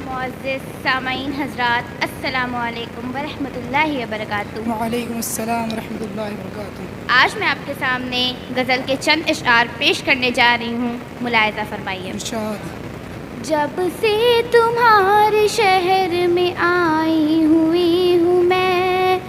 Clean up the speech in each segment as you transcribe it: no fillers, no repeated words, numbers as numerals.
मुअज़्ज़िज़ सामाईन हज़रात, अस्सलामु अलैकुम वरहमतुल्लाहि वबरकातुहू। वालेकुम अस्सलाम रहमतुल्लाहि वबरकातुहू। आज मैं आपके सामने गज़ल के चंद इश्आर पेश करने जा रही हूँ, मुलाहिज़ा फरमाइए। इरशाद। जब से तुम्हारे शहर में आई हुई हूँ मैं,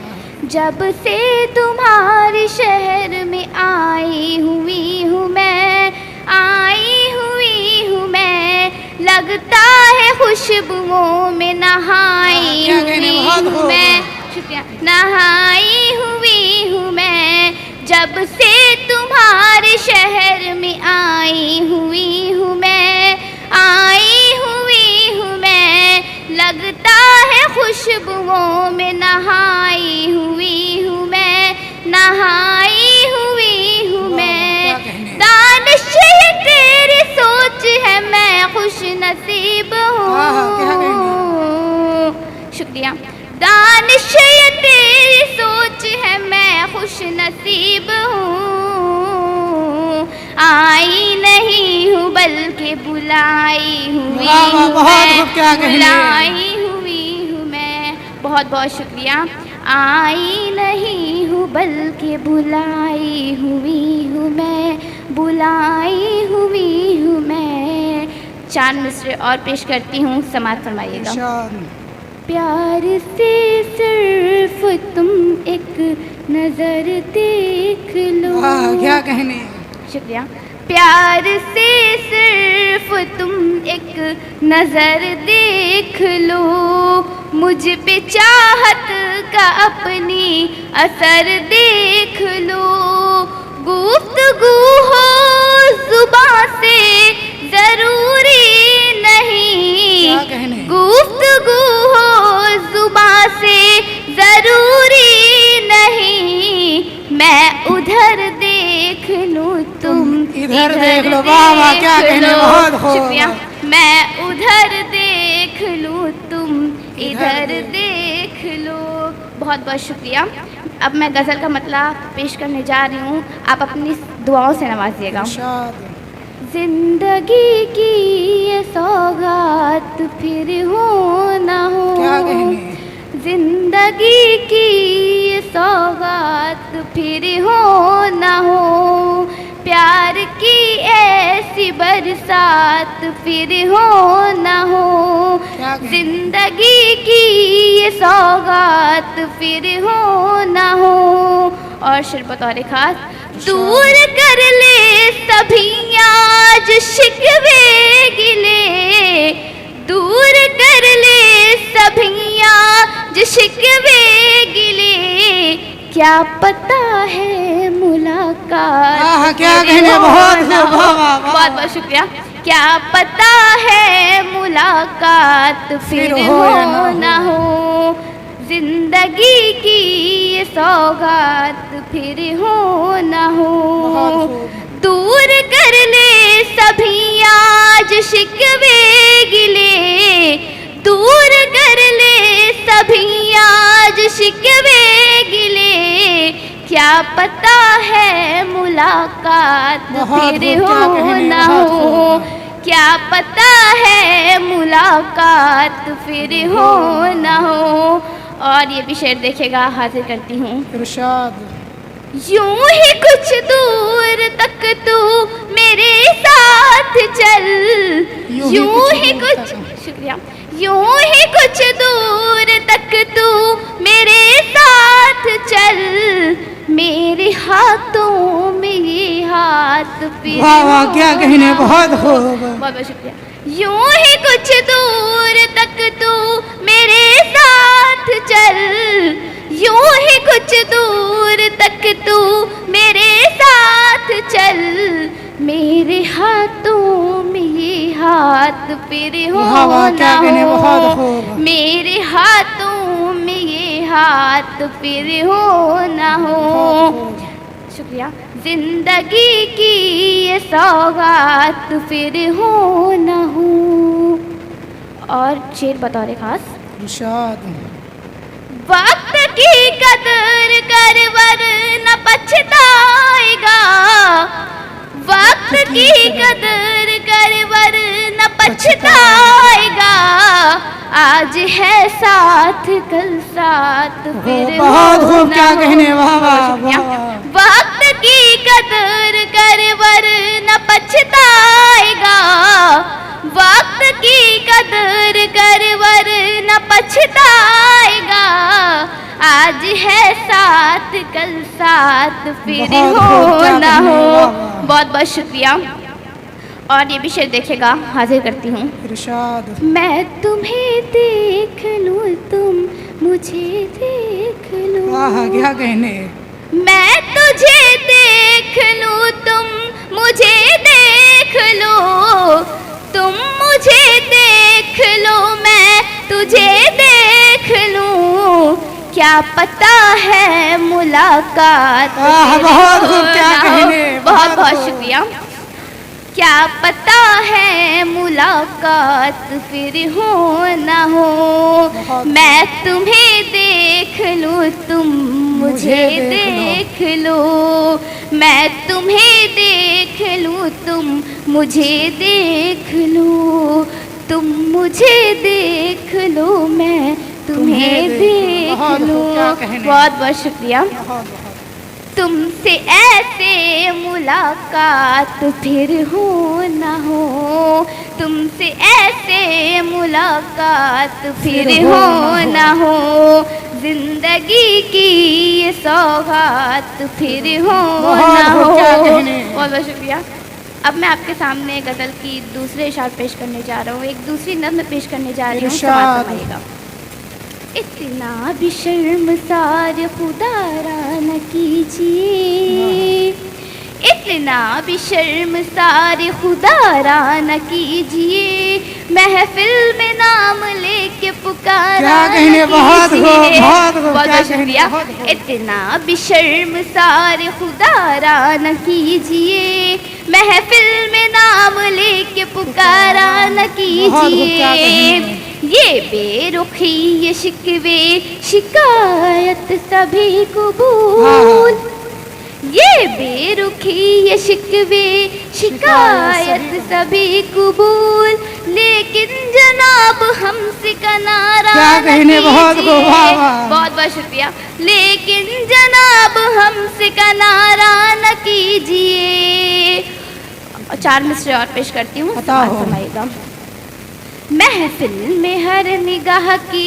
जब से तुम्हारे शहर में आई हुई हूँ मैं, आई हुई हूँ मैं, लगता है खुशबुओं में नहाई हुई हूँ मैं। शुक्रिया। नहाई हुई हूँ मैं, जब से तुम्हारे शहर में आई हुई हूँ मैं, आई हुई हूँ मैं, लगता है खुशबुओं में नहाई हुई हूँ मैं, नहाई हुई हूँ मैं। दानिश ये तेरी सोच है, मैं खुश नसीब हूँ। शुक्रिया। दानिश ये तेरी सोच है, मैं खुश नसीब हूँ। आई नहीं हूँ बल्कि बुलाई हुई हूँ मैं, बुलाई हुई हूँ मैं। बहुत बहुत शुक्रिया। आई नहीं हूँ बल्कि बुलाई हुई हूँ मैं, बुलाई हुई हूँ मैं। चार मिसरे और पेश करती हूँ, समाअत फरमाइएगा। प्यार से सिर्फ तुम एक नजर देख लो। क्या कहने। शुक्रिया। प्यार से सिर्फ तुम एक नजर देख लो, मुझ पे चाहत का अपनी असर देख लो। गुफ्तगू हो जुबां से जरूरी नहीं, गुफ्तगू हो जुबां से जरूरी नहीं, मैं उधर देख लूं तुम इधर देख लो। वाह वाह, क्या कहने। बहुत खूब। शुक्रिया। मैं उधर देख लूं तुम इधर देख लो। बहुत बहुत शुक्रिया। अब मैं गज़ल का मतलब पेश करने जा रही हूँ, आप अपनी दुआओं से नवाजिएगा। जिंदगी की ये सौगात फिर हो ना हो, क्या कहने। जिंदगी की ये सौगात फिर हो ना हो, प्यार की ऐसी बरसात फिर हो ना हो। जिंदगी की ये सौगात फिर हो ना हो। और शेर बतौर खास, दूर कर ले सभी आज शिकवे गिले, दूर कर ले सभी आज शिकवे गिले, क्या पता है मुलाकात। क्या कहने। बहुत बहुत शुक्रिया। क्या पता है मुलाकात फिर हो ना हो, जिंदगी की ये सौगात फिर हो ना हो। दूर कर ले सभी आज शिकवे गिले, दूर कर ले सभी आज शिकवे गिले, क्या पता है मुलाकात फिर हो ना हो, क्या पता है मुलाकात फिर हो ना हो। और ये भी शेर देखेगा, हाजिर करती हूँ। इरशाद। यूं ही कुछ दूर तक तू मेरे साथ चल, यूं ही कुछ, शुक्रिया, यूं ही कुछ दूर तक तू मेरे साथ चल, मेरे हाथों में ये हाथ फिर। वाह वाह, क्या कहने। बहुत खूब। बहुत बहुत शुक्रिया। यूं ही कुछ दूर तक तू मेरे साथ चल, यूं ही कुछ दूर तक तू मेरे साथ चल, मेरे हाथों में ये हाथ फिर हो ना हो, मेरे हाथों में ये हाथ फिर हो ना हो। शुक्रिया। जिंदगी की ये सौगात फिर हो ना हो। और शेर बतौर खास, इरशाद। वक्त की कदर कर वरना पछताएगा, वक्त की कदर कर वरना पछताएगा, आज है साथ कल साथ फिर बहुत हो खूब, ना क्या हो। कहने, वाह वाह शुक्रिया। वाह। वक्त की कदर कर वरना पछताएगा, वक्त की कदर कर वरना पछताएगा। आज है साथ कल साथ फिर बहुत हो खूब, क्या ना कहने, हो। वाह वाह। बहुत बहुत शुक्रिया। और ये भी शेर देखेगा, हाजिर करती हूँ। इरशाद। मैं तुम्हें देख लूँ तुम मुझे देख लो, आहा, क्या कहने। मैं तुझे देख लूँ तुम मुझे देख लो, तुम मुझे देख लो मैं तुझे देख लूँ। क्या पता है मुलाकात आहा, फिर बहुत हो खूब, क्या ना हो। कहने, बहुत बहुत खूब। शुक्रिया। क्या पता है मुलाकात फिर हो ना हो, बहुत मैं तुम्हें देख लूँ तुम मुझे देख लो, मैं तुम्हें देख लूँ तुम मुझे देख लो, तुम मुझे देख लो मैं तुम्हें देख बहुत लो। खूब, क्या कहने। बहुत बहुत शुक्रिया। बहुत बहुत। तुमसे ऐसे मुलाकात फिर हो ना हो, तुमसे ऐसे मुलाकात फिर हो ना हो। जिंदगी की ये सौगात फिर हो बहुत ना खूब, हो। क्या कहने। बहुत बहुत शुक्रिया। अब मैं आपके सामने गज़ल की दूसरे इशार पेश करने जा रहा हूँ, एक दूसरी नज़्म पेश करने जा रही हूँ। इरशाद। समाअत फरमाइएगा। इतना भी शर्मसार खुदारा न कीजिए, इतना भी शर्मसार खुदारा न कीजिए, महफिल में नाम लेके पुकारा क्या कहने, न बहुत खूब, कीजिए। बहुत खूब, बहुत क्या बहुत कहने, शुक्रिया। बहुत खूब। इतना भी शर्मसार खुदारा न कीजिए, महफिल में नाम लेके पुकारा न बहुत खूब, क्या कीजिए। कहने। ये बेरुखी ये शिकवे शिकायत सभी कबूल, ये बेरुखी ये शिकवे शिकायत सभी कबूल, लेकिन जनाब हमसे किनारा क्या न कहने, बहुत खूब, कीजिए। वाह वाह। बहुत बहुत शुक्रिया। लेकिन जनाब हमसे किनारा न कीजिए। 4 मिसरे और पेश करती हूँ, अता हो। फरमाइएगा। महफिल में हर निगाह की,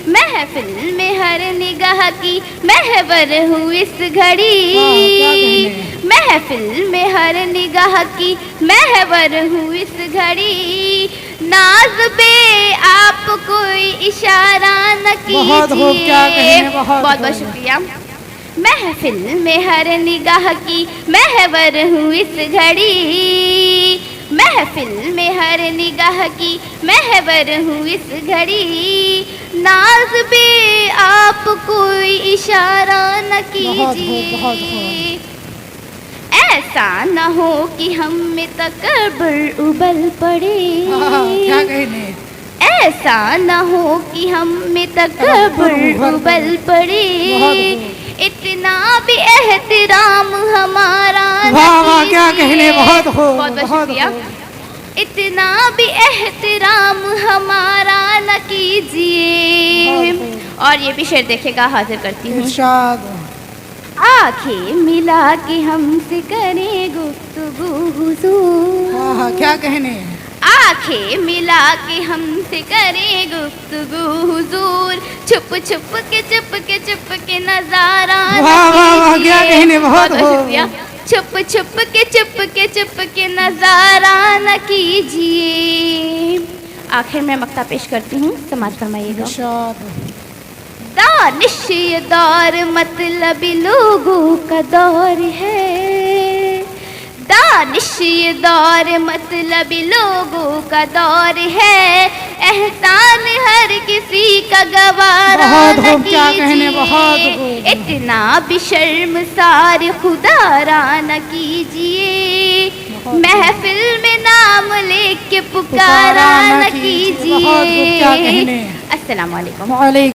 महफिल में हर निगाह की महवर हूँ इस घड़ी, क्या कहने। महफिल में हर निगाह की महवर हूँ इस घड़ी। नाज पे आप कोई इशारा न बहुत खूब, क्या कीजिए। कहने, बहुत बहुत बहुत खूब। शुक्रिया। महफिल में हर निगाह की महवर हूँ इस घड़ी, महफिल में हर निगाह की महवर हूँ इस घड़ी। नाज पे आप कोई इशारा न कीजिए। ऐसा न हो कि हम में तकब्बुर उबल पड़े, क्या कहने। ऐसा न हो कि हम में तकब्बुर उबल पड़े। इतना भी एहतराम हमारा न वाह वाह, क्या कीजिए। कहने, बहुत खूब, बहुत बहुत बहुत शुक्रिया। खूब। इतना भी एहतराम हमारा न कीजिए। बहुत खूब। और ये भी शेर देखेगा, हाजिर करती हूँ। इरशाद। आंखें मिला के हमसे करे गुफ्तगू हुजूर, आहा, क्या कहने। आंखें मिला के हमसे करे गुफ्तगू हुजूर। छुप छुप के नजारा न वाह वाह वाह, क्या कीजिए। कहने, बहुत बहुत खूब। शुक्रिया। छुप के नजारा न कीजिए। आखिर में मक्ता पेश करती हूँ, समाअत फरमाइएगा। इरशाद। दानिश ये दौर मतलबी लोगों का दौर है, दानिश ये दौर मतलबी लोगों का दौर है। एहसान हर किसी का गवारा बहुत न खूब, क्या कहने, बहुत कीजिए। खूब। इतना भी शर्मसार खुदारा न कीजिए, महफिल में नाम लेके पुकारा न बहुत खूब, क्या कीजिए। कहने। अस्सलाम वालेकुम। वालेकुम।